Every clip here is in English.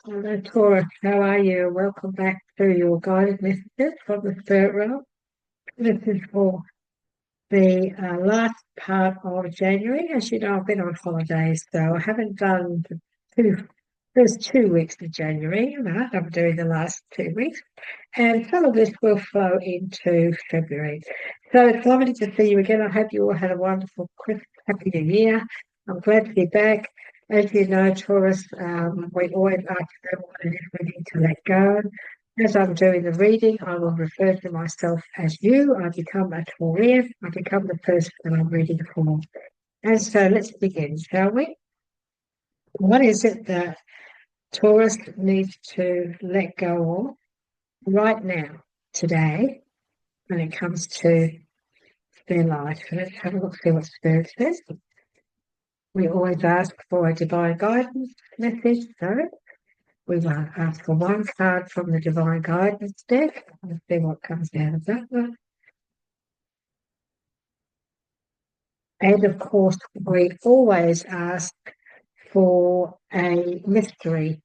Hello, Taurus. How are you? Welcome back to your guided messages from the Spirit Realm. This is for the last part of January. As you know, I've been on holidays, so I haven't done the two, first 2 weeks of January. Right? I'm doing the last 2 weeks, and some of this will flow into February. So it's lovely to see you again. I hope you all had a wonderful, quick, happy New Year. I'm glad to be back. As you know, Taurus, we always ask everyone if we need to let go. As I'm doing the reading, I will refer to myself as you. I become a Taurian. I become the person that I'm reading for. And so let's begin, shall we? What is it that Taurus needs to let go of right now, today, when it comes to their life? Let's have a look, see what Spirit says. We always ask for a divine guidance message, so we will ask for one card from the divine guidance deck. Let's see what comes out of that one. And of course, we always ask for a mystery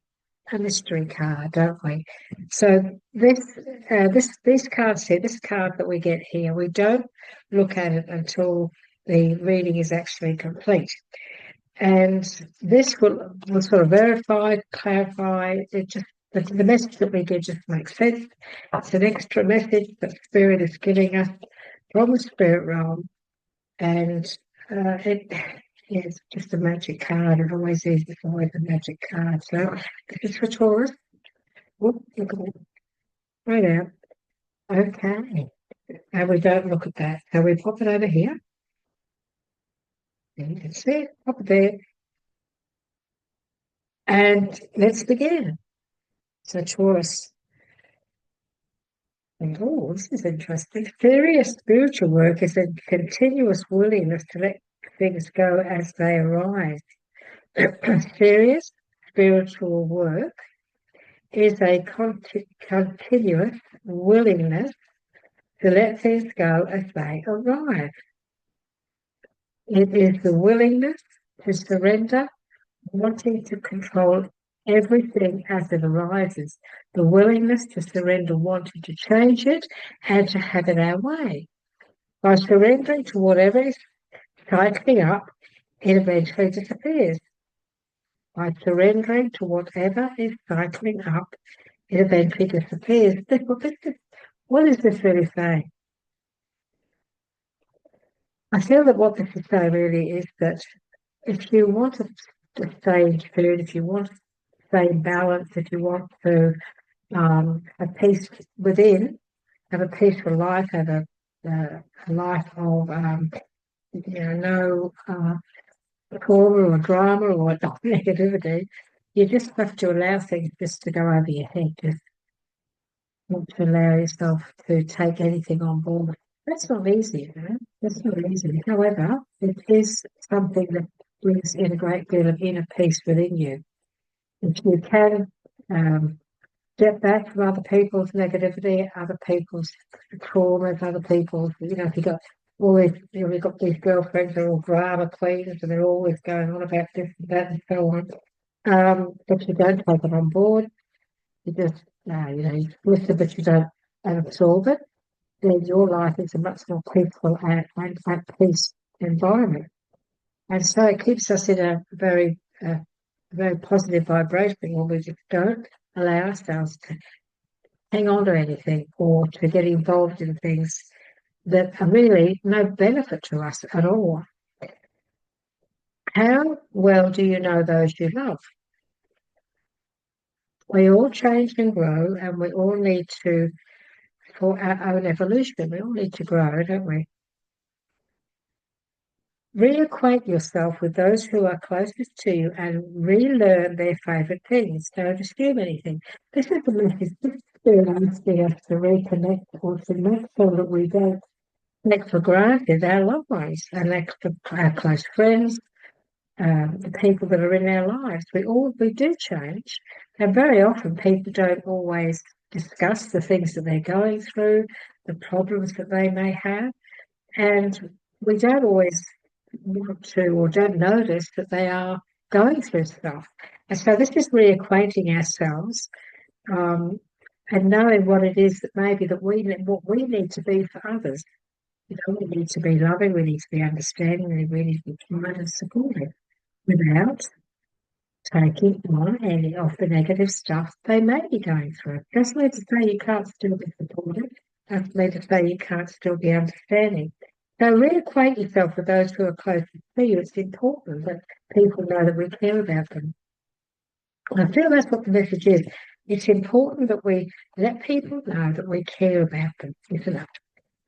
card, don't we? So these cards here, this card that we get here, we don't look at it until the reading is actually complete. And this will sort of verify, clarify, it just the message that we get just makes sense. It's an extra message that Spirit is giving us from the Spirit realm, and it is just a magic card. It always is. It's always a magic card. So this is for Taurus. Whoop, look at that. Right out. Okay. And we don't look at that. So we pop it over here. And you can see it. Pop it there. And let's begin. So Taurus. And, oh, this is interesting. Serious spiritual work is a continuous willingness to let things go as they arise. Serious spiritual work is a continuous willingness to let things go as they arrive. It is the willingness to surrender, wanting to control everything as it arises, the willingness to surrender, wanting to change it and to have it our way. By surrendering to whatever is cycling up, it eventually disappears. By surrendering to whatever is cycling up, it eventually disappears. What is this really saying? I feel that what this is saying really is that if you want to stay in tune, if you want to stay in balance, if you want to have peace within, have a peaceful life, have a life of no trauma or drama or negativity, you just have to allow things just to go over your head, just not to allow yourself to take anything on board. That's not easy, you know? That's not easy. However, it is something that brings in a great deal of inner peace within you. If you can get back from other people's negativity, other people's traumas, other people's, if you got always, we've got these girlfriends that are all drama queens and they're always going on about this and that and so on. If you don't take it on board, you just, you listen, but you don't absorb it, then your life is a much more peaceful and at peace environment. And so it keeps us in a very positive vibration when we just don't allow ourselves to hang on to anything or to get involved in things that are really no benefit to us at all. How well do you know those you love? We all change and grow, and we all need to, for our own evolution, we all need to grow, don't we? Reacquaint yourself with those who are closest to you and relearn their favourite things. Don't assume anything. This is the message. This is asking us to reconnect or to make sure that we don't take for granted our loved ones and our close friends, the people that are in our lives. We do change, and very often people don't always discuss the things that they're going through, the problems that they may have, and we don't always want to or don't notice that they are going through stuff. And so this is reacquainting ourselves, um, and knowing what it is that maybe that what we need to be for others. You know, we need to be loving, we need to be understanding, we need to be kind and supportive without taking on any of the negative stuff they may be going through. Doesn't mean to say you can't still be supportive. Doesn't mean to say you can't still be understanding. So reacquaint yourself with those who are closest to you. It's important that people know that we care about them. And I feel that's what the message is. It's important that we let people know that we care about them, isn't it?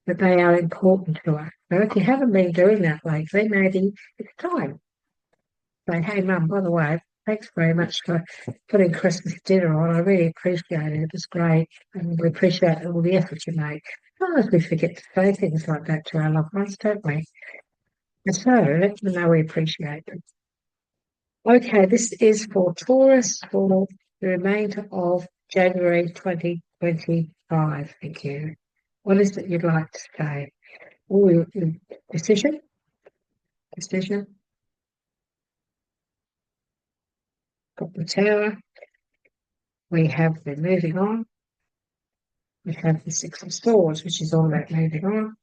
That they are important to us. So if you haven't been doing that lately, maybe it's time. Say, hey, Mum, by the way, thanks very much for putting Christmas dinner on. I really appreciate it. It was great. And we appreciate all the effort you make. Sometimes we forget to say things like that to our loved ones, don't we? And so let them know we appreciate them. Okay, this is for Taurus for the remainder of January 2025. Thank you. What is it you'd like to say? Oh, your decision? Decision? Got the Tower. We have the moving on. We have the Six of Swords, which is all about moving on.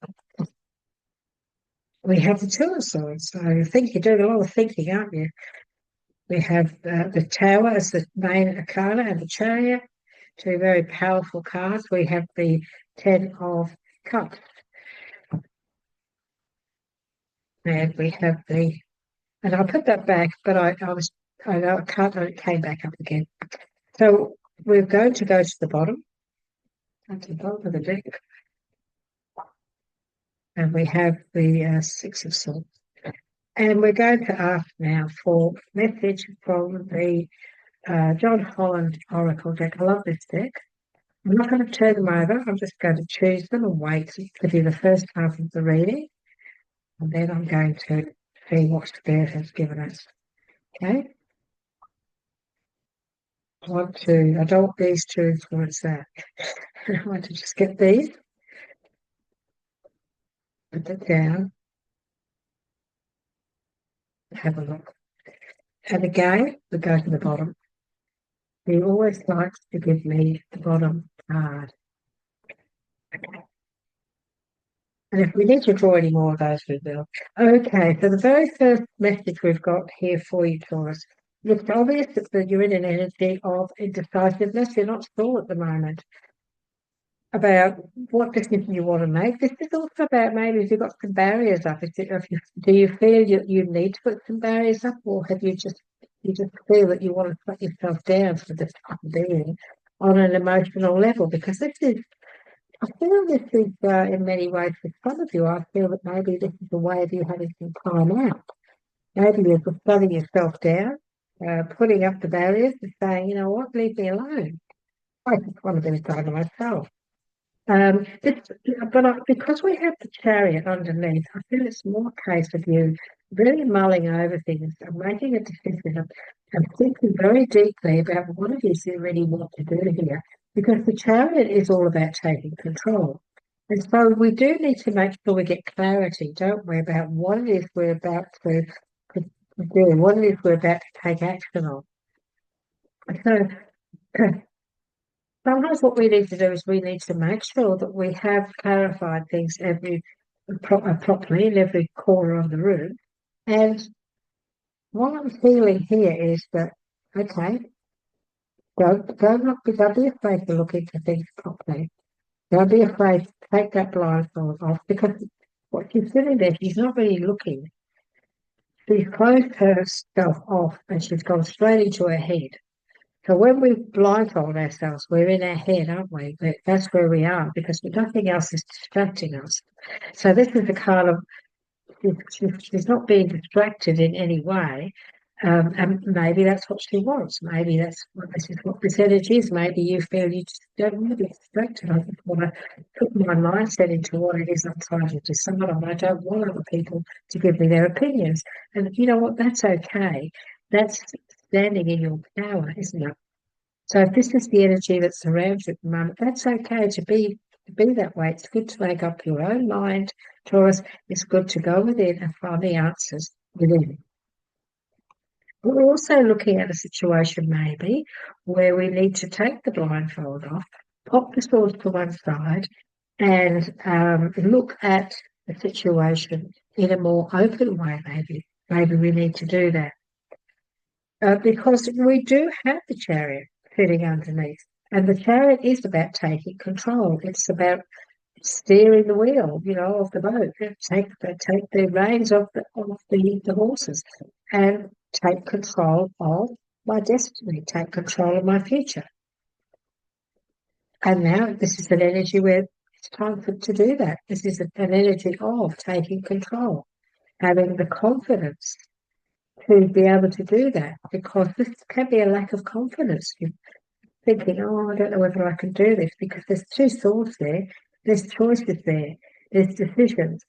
We have the Two of Swords. So I think you're doing a lot of thinking, aren't you? We have the Tower as the main arcana and the Chariot, two very powerful cards. We have the Ten of Cups. And we have and I'll put that back, but I know I can't, it came back up again. So we're going to go to the bottom, of the deck, and we have the Six of Swords. And we're going to ask now for message from the John Holland Oracle deck. I love this deck. I'm not going to turn them over. I'm just going to choose them and wait to do the first half of the reading. And then I'm going to see what Spirit has given us. Okay? I don't want these to influence that. I want to just get these, put that down, have a look. And again, we go to the bottom. He always likes to give me the bottom card. Okay. And if we need to draw any more of those, we will. Okay, so the very first message we've got here for you, Taurus. It's obvious that you're in an energy of indecisiveness. You're not sure at the moment about what decision you want to make. This is also about maybe if you've got some barriers up. Do you feel you need to put some barriers up, or have you just feel that you want to put yourself down for the time being on an emotional level? Because I feel this is in many ways for some of you. I feel that maybe this is a way of you having some time out. Maybe you're just shutting yourself down, putting up the barriers and saying, you know what, leave me alone. I just want to be time to myself. Because we have the Chariot underneath, I feel it's more a case of you really mulling over things and making a decision and thinking very deeply about what it is you really want to do here. Because the Chariot is all about taking control. And so we do need to make sure we get clarity, don't we, about what it is we're about to do, what it is we're about to take action on. So sometimes what we need to do is we need to make sure that we have clarified things properly in every corner of the room. And what I'm feeling here is that, okay, don't be afraid to look into things properly. Don't be afraid to take that blindfold off, because what she's sitting there, she's not really looking. She's closed herself off and she's gone straight into her head. So when we blindfold ourselves, we're in our head, aren't we? That's where we are, because nothing else is distracting us. So this is the kind of, she's not being distracted in any way. And maybe that's what she wants. Maybe this is what this energy is. Maybe you feel you just don't want to be distracted. I just want to put my mindset into what it is I'm trying to decide on. I don't want other people to give me their opinions. And you know what? That's okay. That's standing in your power, isn't it? So if this is the energy that surrounds you at the moment, that's okay to be that way. It's good to make up your own mind, Taurus. It's good to go within and find the answers within. We're also looking at a situation maybe where we need to take the blindfold off, pop the swords to one side, and look at the situation in a more open way, maybe. Maybe we need to do that. Because we do have the chariot sitting underneath. And the chariot is about taking control. It's about steering the wheel, of the boat. Take the reins of the horses and take control of my destiny, take control of my future. And now this is an energy where it's time to do that. This is an energy of taking control, having the confidence to be able to do that, because this can be a lack of confidence. You're thinking, oh, I don't know whether I can do this, because there's two swords there, there's choices there, there's decisions.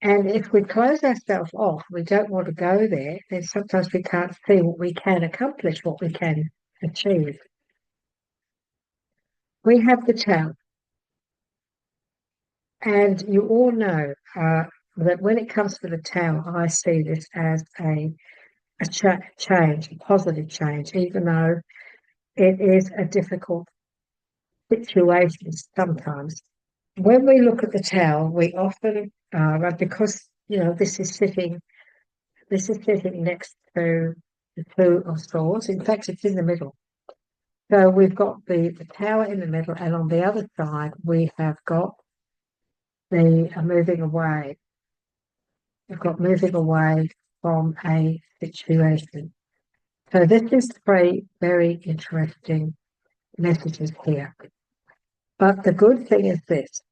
And if we close ourselves off, we don't want to go there, then sometimes we can't see what we can accomplish, what we can achieve. We have the Tao, and you all know that when it comes to the Tao, I see this as a change, a positive change, even though it is a difficult situation sometimes. When we look at the Tao, we often, because this is sitting next to the Two of Swords. In fact, it's in the middle. So we've got the Tower in the middle, and on the other side we have got the moving away. We've got moving away from a situation. So this is three very interesting messages here. But the good thing is this: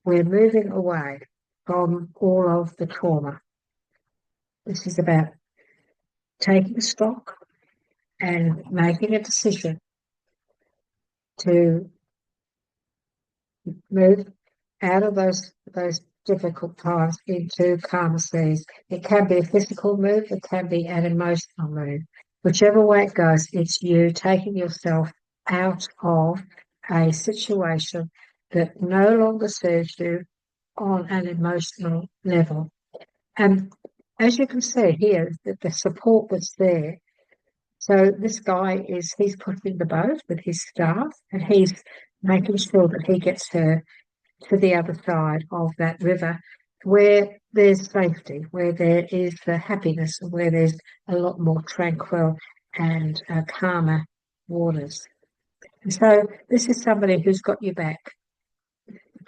we're moving away from all of the trauma. This is about taking stock and making a decision to move out of those difficult times into calmer seas. It can be a physical move, it can be an emotional move. Whichever way it goes, it's you taking yourself out of a situation that no longer serves you on an emotional level. And as you can see here, that the support was there. So this guy he's pushing the boat with his staff, and he's making sure that he gets her to the other side of that river where there's safety, where there is the happiness, where there's a lot more tranquil and calmer waters. And so this is somebody who's got your back.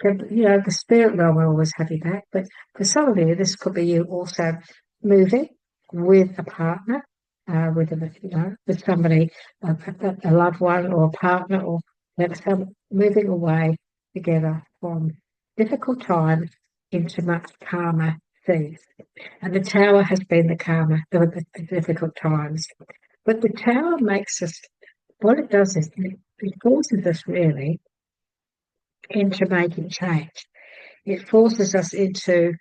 The spirit realm will always have your back, but for some of you, this could be you also moving with a partner, with somebody, a loved one or a partner, or moving away together from difficult times into much calmer seas. And the Tower has been the difficult times. But the Tower makes us, what it does is it forces us really into making change. It forces us into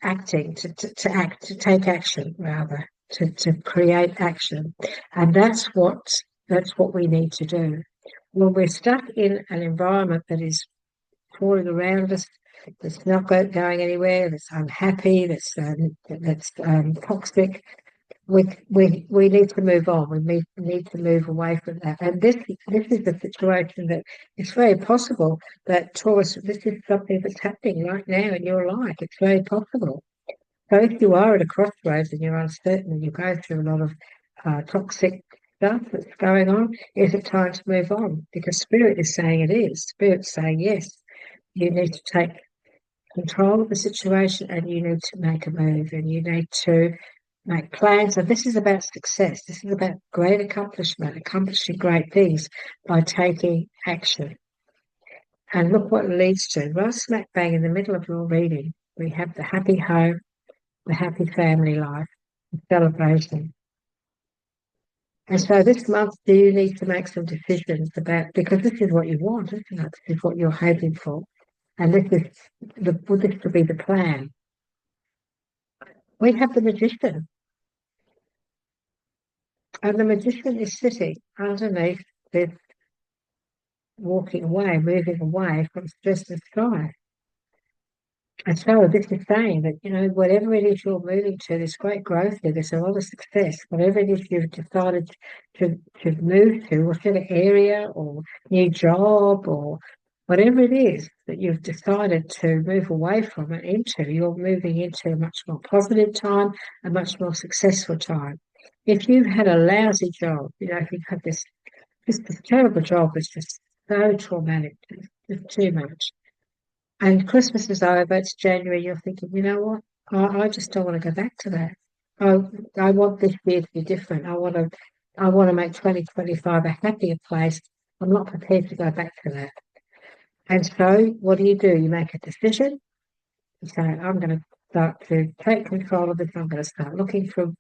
acting, to act, to take action rather, to create action. And that's what we need to do. When we're stuck in an environment that is falling around us, that's not going anywhere, that's unhappy, that's toxic, we need to move on. We need to move away from that. And this is the situation that it's very possible that Taurus, this is something that's happening right now in your life. It's very possible. So if you are at a crossroads and you're uncertain and you go through a lot of toxic stuff that's going on, is it time to move on? Because Spirit is saying it is. Spirit's saying yes. You need to take control of the situation, and you need to make a move, and you need to make plans. And this is about success. This is about great accomplishment, accomplishing great things by taking action. And look what it leads to. Right smack bang in the middle of your reading, we have the happy home, the happy family life, the celebration. And so this month, do you need to make some decisions about, because this is what you want, isn't it? This is what you're hoping for. And this could be the plan. We have the magician. And the magician is sitting underneath this, walking away, moving away from stress and strife. And so this is saying that, whatever it is you're moving to, there's great growth there, there's a lot of success. Whatever it is you've decided to move to, whatever area or new job or whatever it is that you've decided to move away from and into, you're moving into a much more positive time, a much more successful time. If you've had a lousy job, if you've had this terrible job that's just so traumatic, just too much, and Christmas is over, it's January, you're thinking, you know what? I just don't want to go back to that. I I want this year to be different. I want to make 2025 a happier place. I'm not prepared to go back to that. And so what do? You make a decision. You say, I'm going to start to take control of this. I'm going to start looking for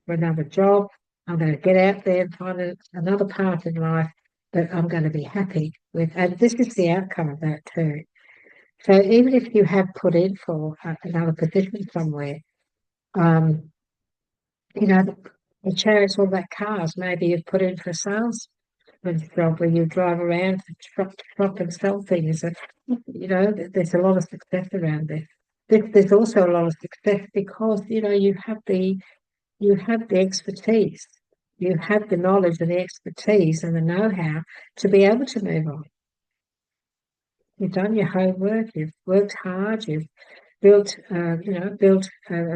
another job. I'm going to get out there and find another path in life that I'm going to be happy with. And this is the outcome of that too. So even if you have put in for another position somewhere, um, you know, the chariots all about cars. Maybe you've put in for a salesman's job where you drive around from shop to shop and sell things. And, there's a lot of success around this. There's also a lot of success because you have the expertise, you have the knowledge and the expertise and the know-how to be able to move on. You've done your homework. You've worked hard. You've built a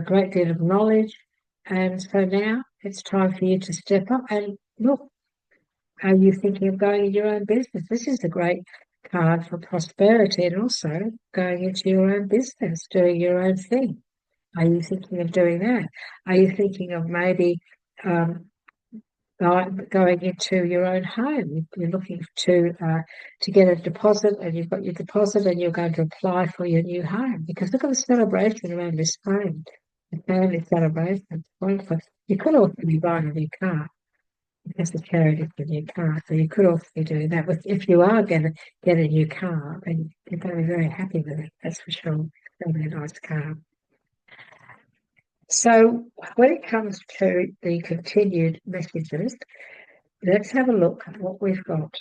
great deal of knowledge. And so now it's time for you to step up and look, are you thinking of going in your own business? This is a great card for prosperity and also going into your own business, doing your own thing. Are you thinking of doing that? Are you thinking of maybe um, going into your own home? You're looking to get a deposit, and you've got your deposit, and you're going to apply for your new home. Because look at the celebration around this home, the family celebration. It's wonderful. You could also be buying a new car because the charity for a new car. So you could also be doing that. With if you are going to get a new car, then you're going to be very happy with it. That's for sure. It'll be a nice car. So when it comes to the continued messages, let's have a look at what we've got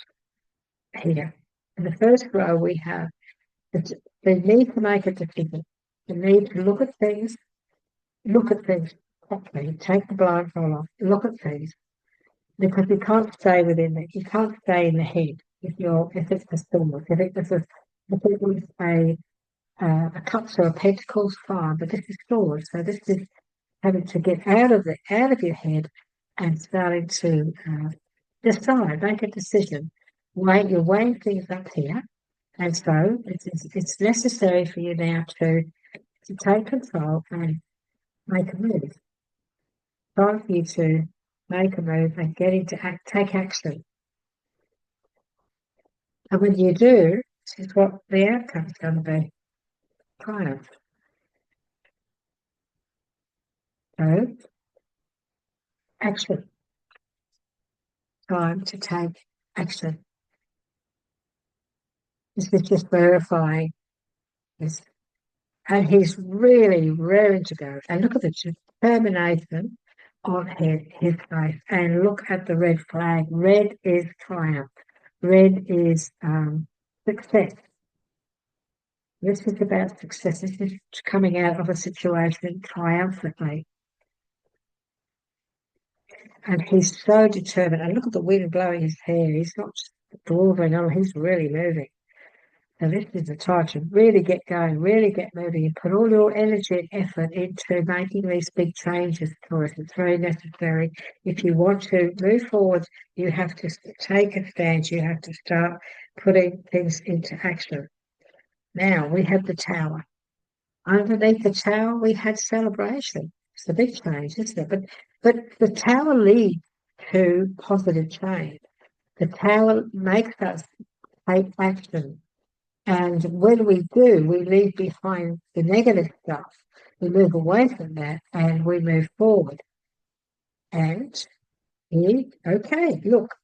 here. In the first row, we have the need to make a decision, the need to look at things properly, take the blindfold off, look at things, because you can't stay in the head if it's a storm, if it was a cups or a pentacles, fine, but this is swords, so this is having to get out of your head and starting to decide, make a decision. You're weighing things up here, and so it's necessary for you now to take control and make a move. Time for you to make a move and take action. And when you do, this is what the outcome is going to be. Triumph. So, action. Time to take action. This is just verifying this. And he's really raring to go. And look at the determination on his face. And look at the red flag. Red is triumph. Red is success. This is about success. This is coming out of a situation triumphantly. And he's so determined. And look at the wind blowing his hair. He's not just dawdling on, he's really moving. And this is the time to really get going, really get moving, and put all your energy and effort into making these big changes, Taurus. It's very necessary. If you want to move forward, you have to take a stand. You have to start putting things into action. Now we have the Tower. Underneath the Tower, we had celebration. It's a big change, isn't it? But the Tower leads to positive change. The Tower makes us take action. And when we do, we leave behind the negative stuff. We move away from that and we move forward. And okay, look,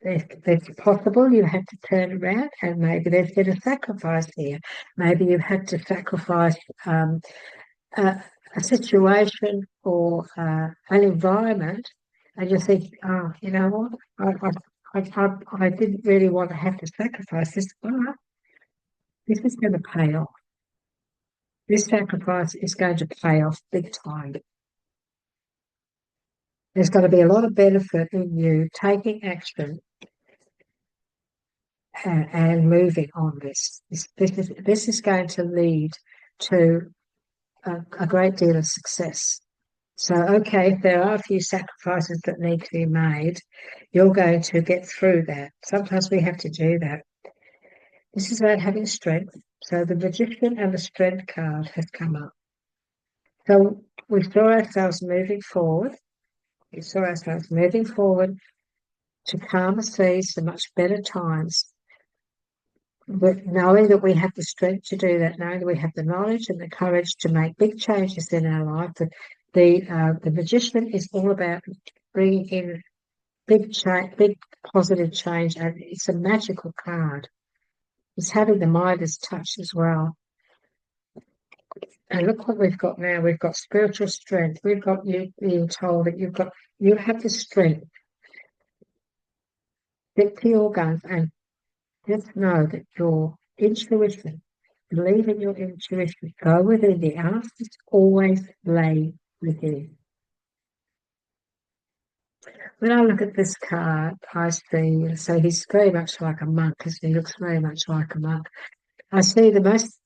it's possible you had to turn around and maybe there's been a sacrifice here. Maybe you had to sacrifice a situation or an environment, and you think, oh, you know what, I didn't really want to have to sacrifice this, but this is going to pay off. This sacrifice is going to pay off big time. There's going to be a lot of benefit in you taking action and moving on this. This is going to lead to a great deal of success. So, okay, if there are a few sacrifices that need to be made, you're going to get through that. Sometimes we have to do that. This is about having strength. So the Magician and the Strength card has come up. So we saw ourselves moving forward. We saw ourselves moving forward to calmer seas, to much better times. But knowing that we have the strength to do that, knowing that we have the knowledge and the courage to make big changes in our life, the Magician is all about bringing in big change, big positive change, and it's a magical card. It's having the Midas touch as well. And look what we've got now. We've got spiritual strength. We've got you being told that you have the strength. Stick to your guns and just know that your intuition, believe in your intuition, go within. The answers always lay within. When I look at this card, I see, so he's very much like a monk, isn't he? He looks very much like a monk. I see the most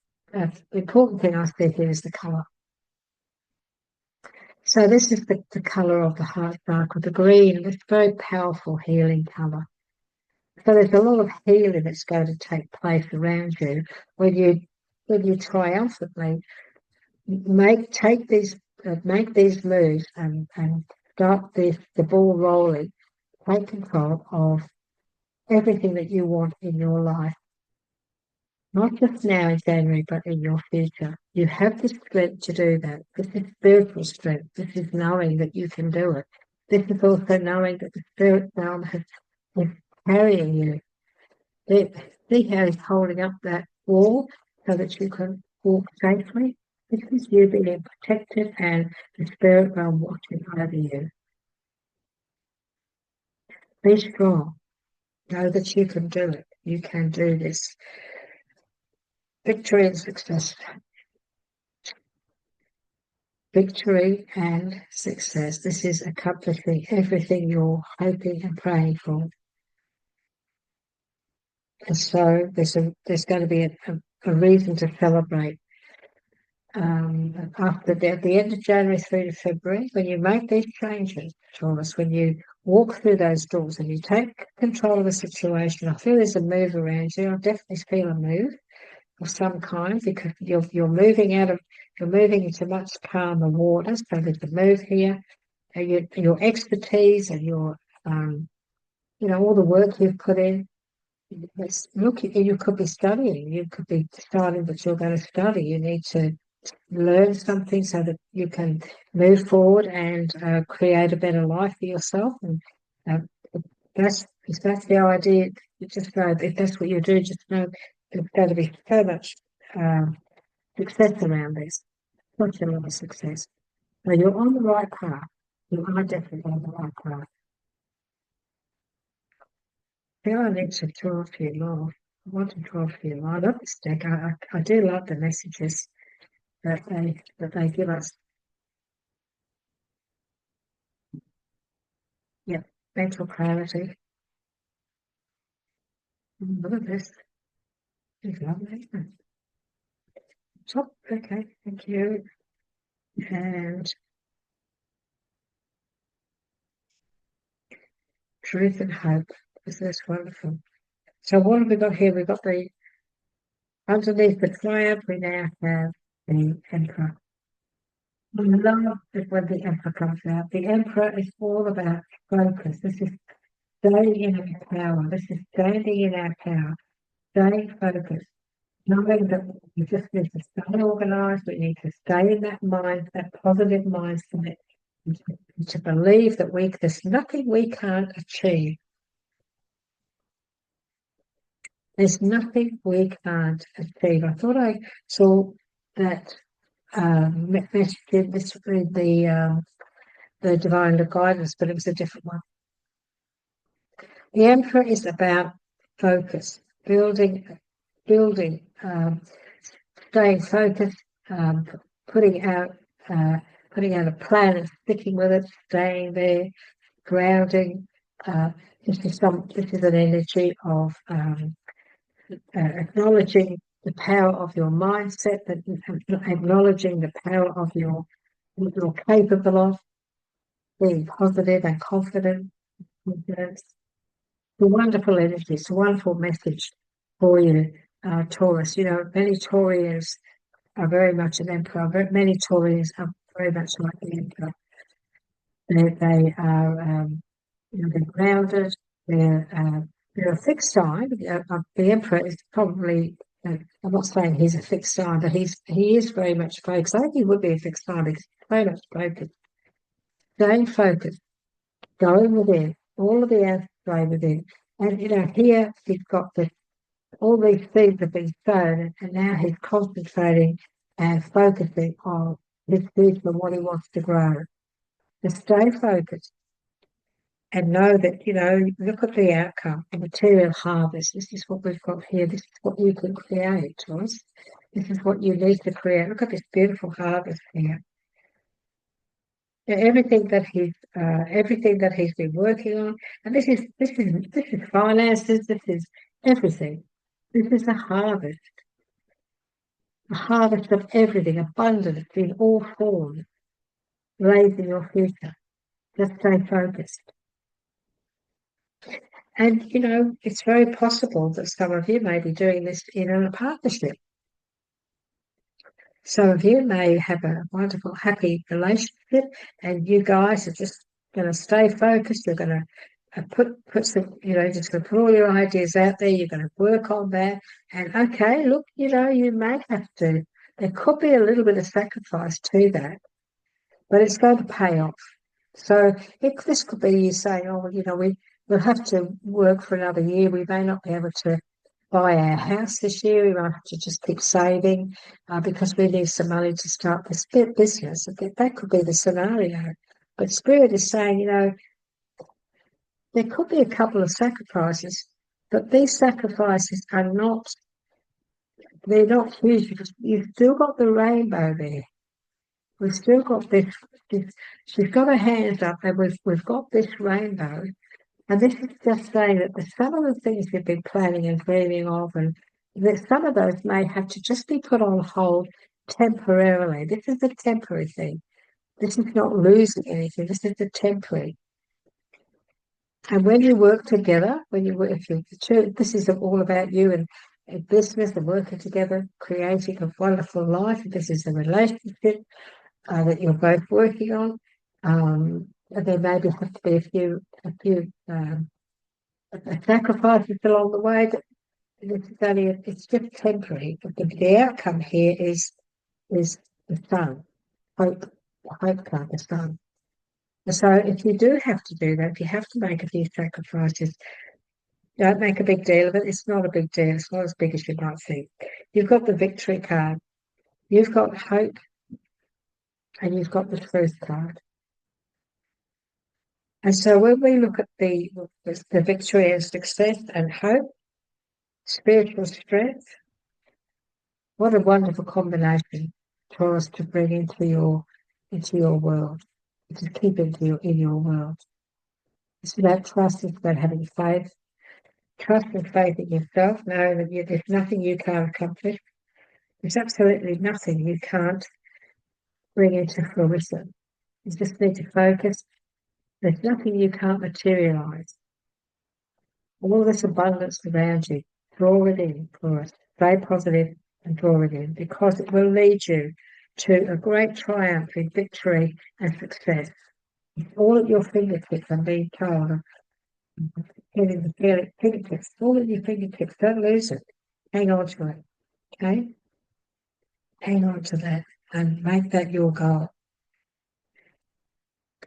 important thing I see here is the colour. So this is the colour of the heart chakra, the green. It's a very powerful healing colour. So there's a lot of healing that's going to take place around you when you triumphantly make these moves and start the ball rolling. Take control of everything that you want in your life, not just now in January, but in your future. You have the strength to do that. This is spiritual strength. This is knowing that you can do it. This is also knowing that the spirit realm is carrying you. See how he's holding up that wall so that you can walk safely? This is you being protected and the spirit realm watching over you. Be strong. Know that you can do it. You can do this. Victory and success. Victory and success. This is accomplishing everything you're hoping and praying for. And so there's going to be a reason to celebrate. At the end of January through to February, when you make these changes, Taurus, when you walk through those doors and you take control of the situation, I feel there's a move around you. I definitely feel a move of some kind because you're moving into much calmer waters. So there's a move here. Your expertise and your all the work you've put in. Look, you could be studying. You could be deciding that you're going to study. You need to learn something so that you can move forward and create a better life for yourself. And if that's the idea, you just know if that's what you do, just know there's going to be so much success around this. Such a lot of success. So you're on the right path. You are definitely on the right path. Yeah, I need to draw a few more. I want to draw a few more. I love this deck. I do love the messages that they give us. Yeah, mental clarity. Look at this. It's lovely, isn't it? Top. Okay, thank you. And truth and hope. Isn't this wonderful? So what have we got here? We've got the underneath the triad. We now have the emperor. I love it when the emperor comes out. The emperor is all about focus. This is staying in our power. This is standing in our power. Staying focused. Knowing that we just need to stay organised, we need to stay in that mind, that positive mindset, to believe that there's nothing we can't achieve. There's nothing we can't achieve. I thought I saw that message in the divine guidance, but it was a different one. The emperor is about focus, building, staying focused, um, putting out putting out a plan and sticking with it, staying there, grounding. Uh, this is an energy of acknowledging the power of your mindset, that acknowledging the power of what you're capable of, being positive and confident. It's a wonderful energy. It's a wonderful message for you, Taurus. You know, many Taurians are very much an emperor. Many Taurians are very much like the emperor. They are, they're grounded. They're a fixed sign. The emperor is probably. I'm not saying he's a fixed sign, but he is very much focused. I think he would be a fixed sign because he's very much focused. Staying focused, going within, all of the answers lie within. And you know, here he's got all these seeds have been sown, and now he's concentrating and focusing on his future, what he wants to grow. To stay focused and know that, you know, look at the outcome, the material harvest. This is what we've got here. This is what you can create, Joyce. This is what you need to create. Look at this beautiful harvest here. Everything that he's been working on, and this is finances. This is everything. This is a harvest of everything, abundance in all forms, lays in your future. Just stay focused. And, you know, it's very possible that some of you may be doing this in a partnership. Some of you may have a wonderful, happy relationship, and you guys are just going to stay focused. You're going to put some, you know, just going to put all your ideas out there. You're going to work on that. And okay, look, you know, you may have to. There could be a little bit of sacrifice to that, but it's going to pay off. So this could be you saying, oh, well, you know, we'll have to work for another year. We may not be able to buy our house this year. We might have to just keep saving because we need some money to start this business. That could be the scenario. But Spirit is saying, you know, there could be a couple of sacrifices, but these sacrifices are they're not huge because you've still got the rainbow there. We've still got she's got her hands up and we've got this rainbow. And this is just saying that some of the things you've been planning and dreaming of, and that some of those may have to just be put on hold temporarily. This is a temporary thing. This is not losing anything. This is a temporary. And when you work together, this is all about you and business and working together, creating a wonderful life. This is a relationship that you're both working on. And there maybe have to be a few sacrifices along the way. But it's just temporary. But the outcome here is the sun, hope card, the sun. And so if you do have to do that, if you have to make a few sacrifices, don't make a big deal of it. It's not a big deal. It's not as big as you might think. You've got the victory card. You've got hope. And you've got the truth card. And so when we look at the victory and success and hope, spiritual strength, what a wonderful combination for us to bring into your world, to keep in your world. It's about trust, it's about having faith. Trust and faith in yourself, knowing that there's nothing you can't accomplish. There's absolutely nothing you can't bring into fruition. You just need to focus. There's nothing you can't materialize. All this abundance around you, draw it in for us. Stay positive and draw it in because it will lead you to a great triumph in victory and success. It's all at your fingertips, I'm being told. Getting the fingertips, all at your fingertips. Don't lose it. Hang on to it. Okay? Hang on to that and make that your goal.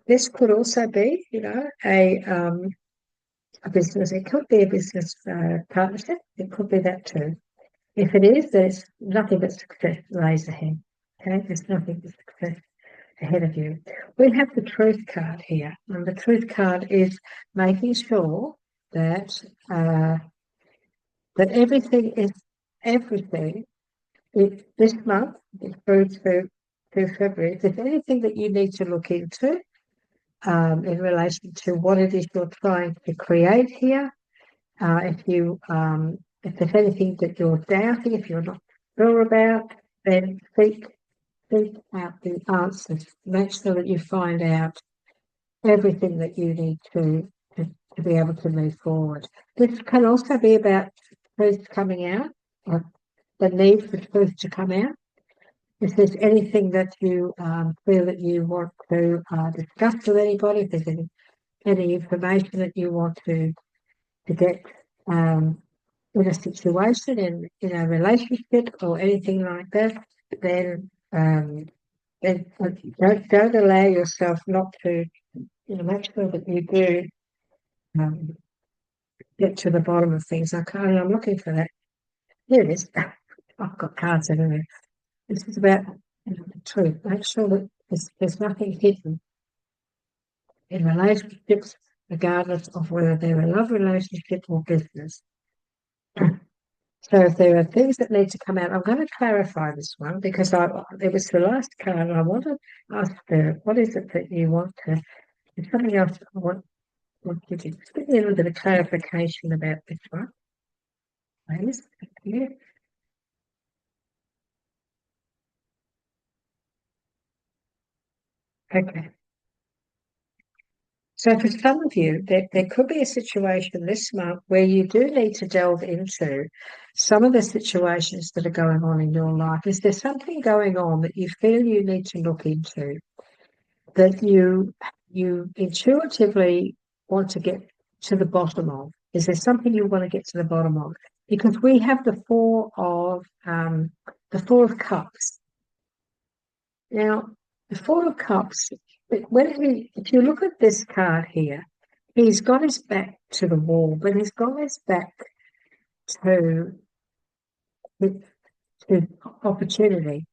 This could also be, you know, a business. It could be a business partnership. It could be that too. If it is, there's nothing but success lays ahead. Okay, there's nothing but success ahead of you. We have the truth card here, and the truth card is making sure that that everything this month, through February, if there's anything that you need to look into in relation to what it is you're trying to create here, if there's anything that you're doubting, if you're not sure about, then seek out the answers. Make sure that you find out everything that you need to be able to move forward. This can also be about truth coming out, or the need for truth to come out. If there's anything that you feel that you want to discuss with anybody, if there's any information that you want to get in a situation, in a relationship or anything like that, then don't allow yourself not to, make sure that you do um, get to the bottom of things. I'm looking for that. Here it is. I've got cards everywhere. This is about the truth. Make sure that there's nothing hidden in relationships, regardless of whether they're a love relationship or business. So if there are things that need to come out, I'm going to clarify this one because it was the last card. And I want to ask her, what is it that you want to? There's something else I want you to just give me a little bit of clarification about this one, please. Thank you. Okay. So for some of you, there could be a situation this month where you do need to delve into some of the situations that are going on in your life. Is there something going on that you feel you need to look into, that you intuitively want to get to the bottom of? Is there something you want to get to the bottom of? Because we have the Four of Cups. Now, the Four of Cups, if you look at this card here, he's got his back to the wall, but he's got his back to, to opportunity.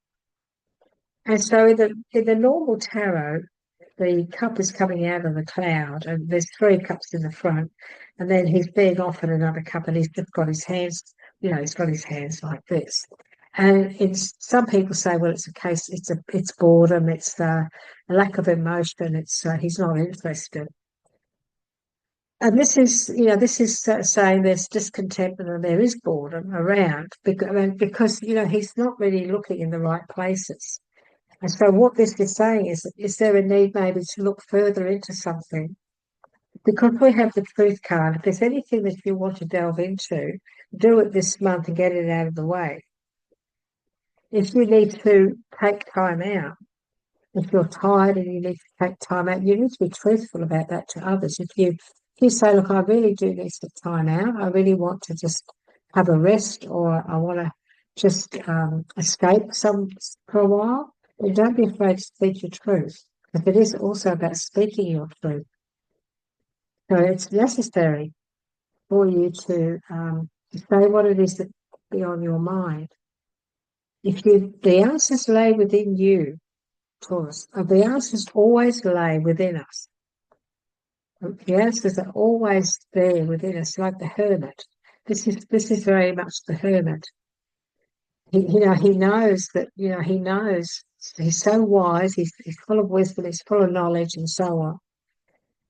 And so in the normal tarot, the cup is coming out of the cloud, and there's three cups in the front, and then he's being offered another cup, and he's just got his hands, he's got his hands like this. And some people say, well, it's boredom, it's a lack of emotion, it's he's not interested. And this is saying there's discontentment and there is boredom around because he's not really looking in the right places. And so what this is saying is there a need maybe to look further into something? Because we have the truth card, if there's anything that you want to delve into, do it this month and get it out of the way. If you need to take time out, if you're tired and you need to take time out, you need to be truthful about that to others. If you say, look, I really do need some time out, I really want to just have a rest, or I want to just escape for a while, then don't be afraid to speak your truth. But it is also about speaking your truth. So it's necessary for you to say what it is that be on your mind. The answers lay within you, Taurus. The answers always lay within us. The answers are always there within us, like the hermit. This is very much the hermit. He knows that, he knows, he's so wise, he's full of wisdom, he's full of knowledge and so on.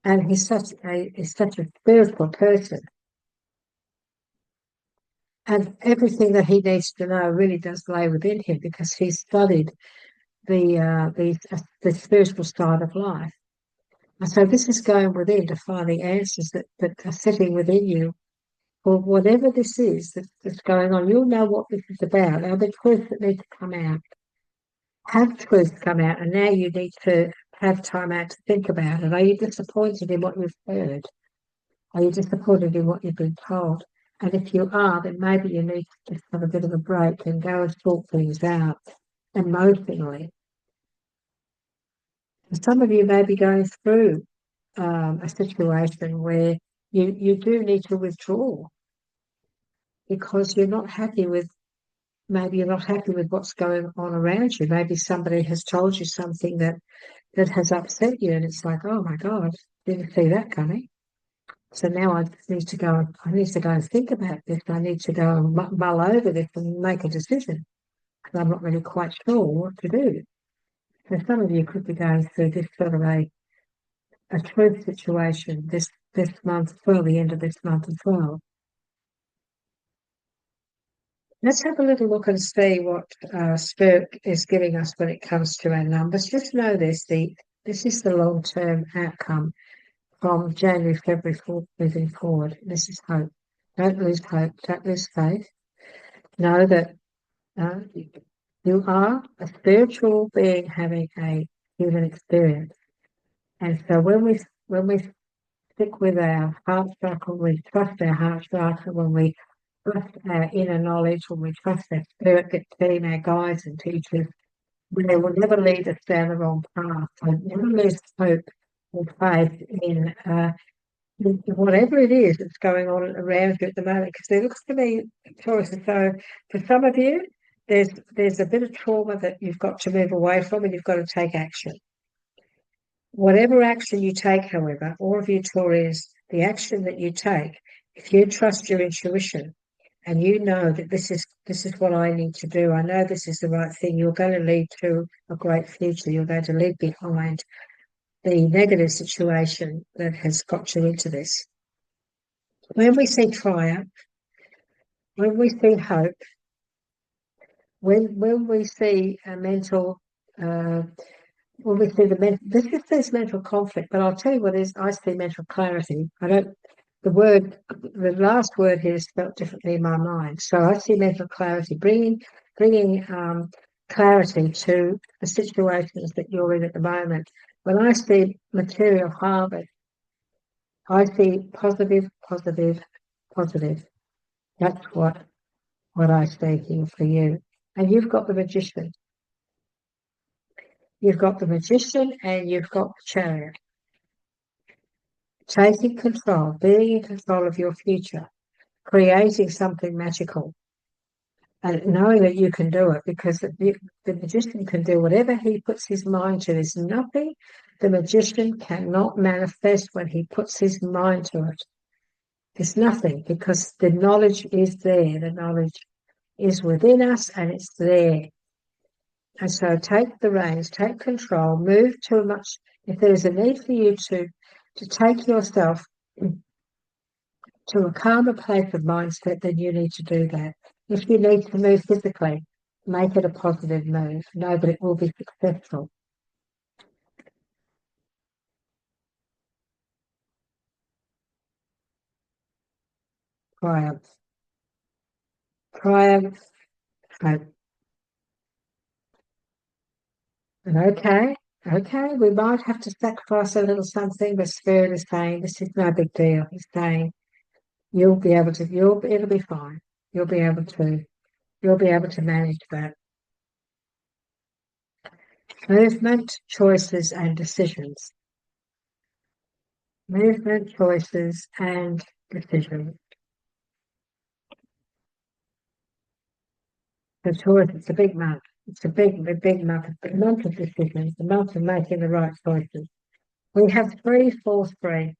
And he's such a spiritual person. And everything that he needs to know really does lay within him because he's studied the spiritual side of life. And so this is going within to find the answers that are sitting within you for whatever this is that's going on. You'll know what this is about. Now, the truth that needs to come out. Have truth come out, and now you need to have time out to think about it. Are you disappointed in what you've heard? Are you disappointed in what you've been told? And if you are, then maybe you need to just have a bit of a break and go and sort things out emotionally. Some of you may be going through a situation where you do need to withdraw because maybe you're not happy with what's going on around you. Maybe somebody has told you something that has upset you, and it's like, oh my God, didn't see that coming. So now I need to go and think about this. I need to go and mull over this and make a decision. I'm not really quite sure what to do. So some of you could be going through this sort of a truth situation this month as well, the end of this month as well. Let's have a little look and see what Spirit is giving us when it comes to our numbers. Just know this is the long-term outcome from January, February, moving forward. This is hope. Don't lose hope. Don't lose faith. Know that you are a spiritual being having a human experience. And so when we stick with our heart chakra, we trust our heart chakra, when we trust our inner knowledge, when we trust our spirit team, our guides and teachers, they will never lead us down the wrong path. So never lose hope or faith in whatever it is that's going on around you at the moment. Because it looks to me, Taurus, as though for some of you, there's a bit of trauma that you've got to move away from and you've got to take action. Whatever action you take, however, all of you Taurus, the action that you take, if you trust your intuition and you know that this is what I need to do, I know this is the right thing, you're going to lead to a great future. You're going to leave behind the negative situation that has got you into this. When we see triumph, when we see hope, when we see a mental when we see there's mental conflict, but I'll tell you what is, I see mental clarity. The last word here is spelt differently in my mind. So I see mental clarity, bringing clarity to the situations that you're in at the moment. When I see material harvest, I see positive, positive, positive. That's what I see here for you. And you've got the magician. You've got the magician and you've got the chariot. Taking control, being in control of your future, creating something magical, and knowing that you can do it, because the magician can do whatever he puts his mind to. There's nothing the magician cannot manifest when he puts his mind to it. There's nothing, because the knowledge is there. The knowledge is within us and it's there. And so take the reins, take control, move too much. If there's a need for you to take yourself to a calmer place of mindset, then you need to do that. If you need to move physically, make it a positive move. Know that it will be successful. Triumph. Triumph. Hope. And okay, we might have to sacrifice a little something, but Spirit is saying this is no big deal. He's saying it'll be fine. You'll be able to manage that. Movement, choices, and decisions. Movement, choices, and decisions. So Taurus, it's a big month. It's a big month. It's a month of decisions, the month of making the right choices. We have 343.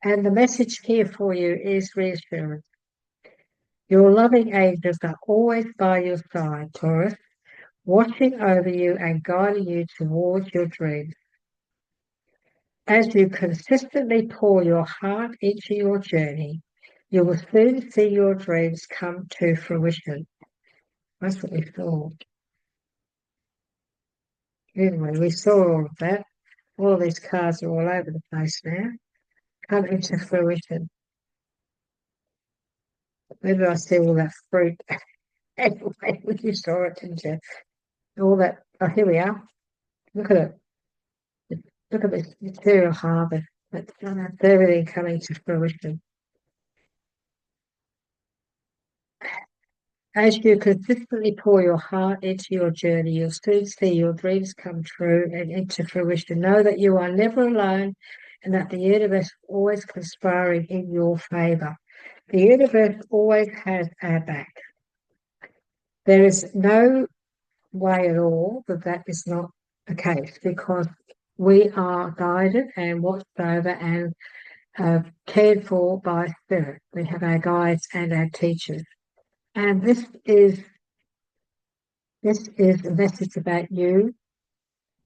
And the message here for you is reassurance. Your loving angels are always by your side, Taurus, watching over you and guiding you towards your dreams. As you consistently pour your heart into your journey, you will soon see your dreams come to fruition. That's what we saw. Anyway, we saw all of that. All of these cards are all over the place now. Come into fruition. Where did I see all that fruit? Anyway, you saw it, didn't you? All that. Oh, here we are. Look at it. Look at this material harvest. That's everything coming to fruition. As you consistently pour your heart into your journey, you'll soon see your dreams come true and into fruition. Know that you are never alone and that the universe is always conspiring in your favor. The universe always has our back. There is no way at all that is not the case, because we are guided and watched over and cared for by spirit. We have our guides and our teachers. And this is This is a message about you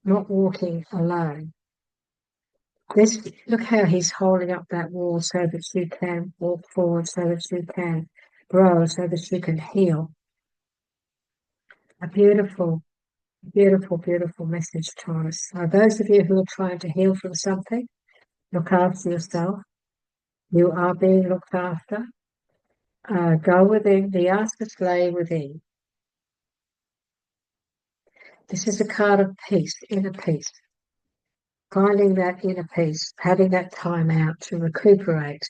not walking alone. This, look how he's holding up that wall so that you can walk forward, so that you can grow, so that you can heal. A beautiful, beautiful, beautiful message, Taurus. So those of you who are trying to heal from something, look after yourself. You are being looked after. Go within. The answers lay within. This is a card of peace, inner peace. Finding that inner peace, having that time out to recuperate,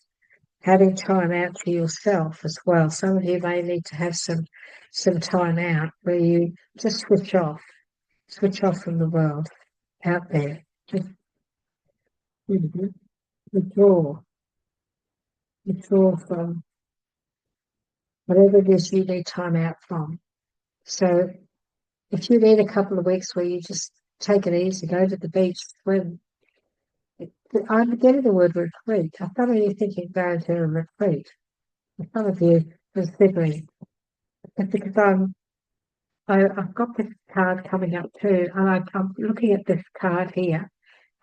having time out for yourself as well. Some of you may need to have some time out where you just switch off from the world out there. Just withdraw, withdraw from whatever it is you need time out from. So if you need a couple of weeks where you just take it easy, go to the beach, swim. I'm getting the word retreat. I thought of you thinking going to a retreat. Some of you specifically, because I've got this card coming up too, and I'm looking at this card here,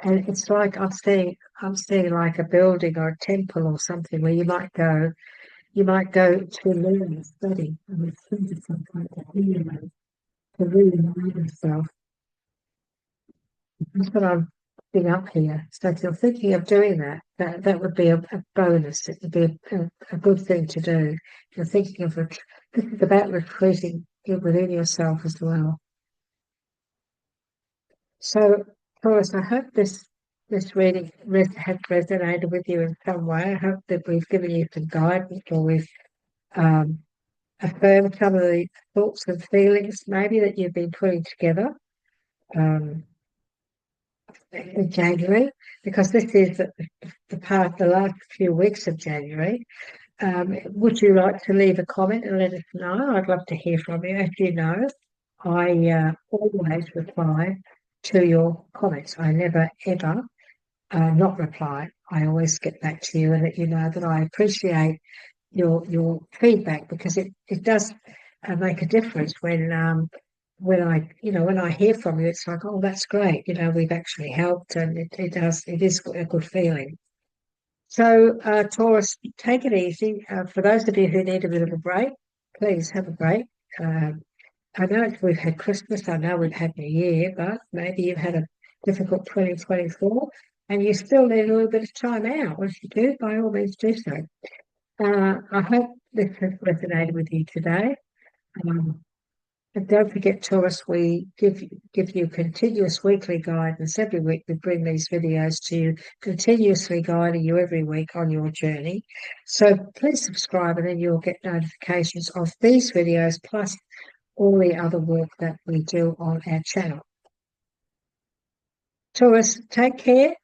and it's like I'm seeing like a building or a temple or something where you might go to learn and study and receive something to heal and to remind yourself. That's what I'm putting up here. So if you're thinking of doing that, that would be a bonus. It would be a good thing to do. If you're thinking of this is about retreating within yourself as well. So, Taurus, I hope this reading has resonated with you in some way. I hope that we've given you some guidance or we've um, affirmed some of the thoughts and feelings maybe that you've been putting together. In January, because this is the last few weeks of January. Would you like to leave a comment and let us know? I'd love to hear from you. As you know, I always reply to your comments. I never ever not reply. I always get back to you and let you know that I appreciate your feedback because it does make a difference when I hear from you. It's like, oh, that's great. We've actually helped, and it is a good feeling. So, Taurus, take it easy. For those of you who need a bit of a break, please have a break. I know we've had Christmas. I know we've had New Year, but maybe you've had a difficult 2024 and you still need a little bit of time out. Well, if you do, by all means do so. I hope this has resonated with you today. And don't forget, Taurus, we give you continuous weekly guidance. Every week we bring these videos to you, continuously guiding you every week on your journey. So please subscribe and then you'll get notifications of these videos plus all the other work that we do on our channel. Taurus, take care.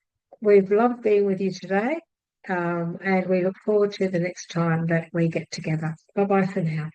We've loved being with you today. And we look forward to the next time that we get together. Bye-bye for now.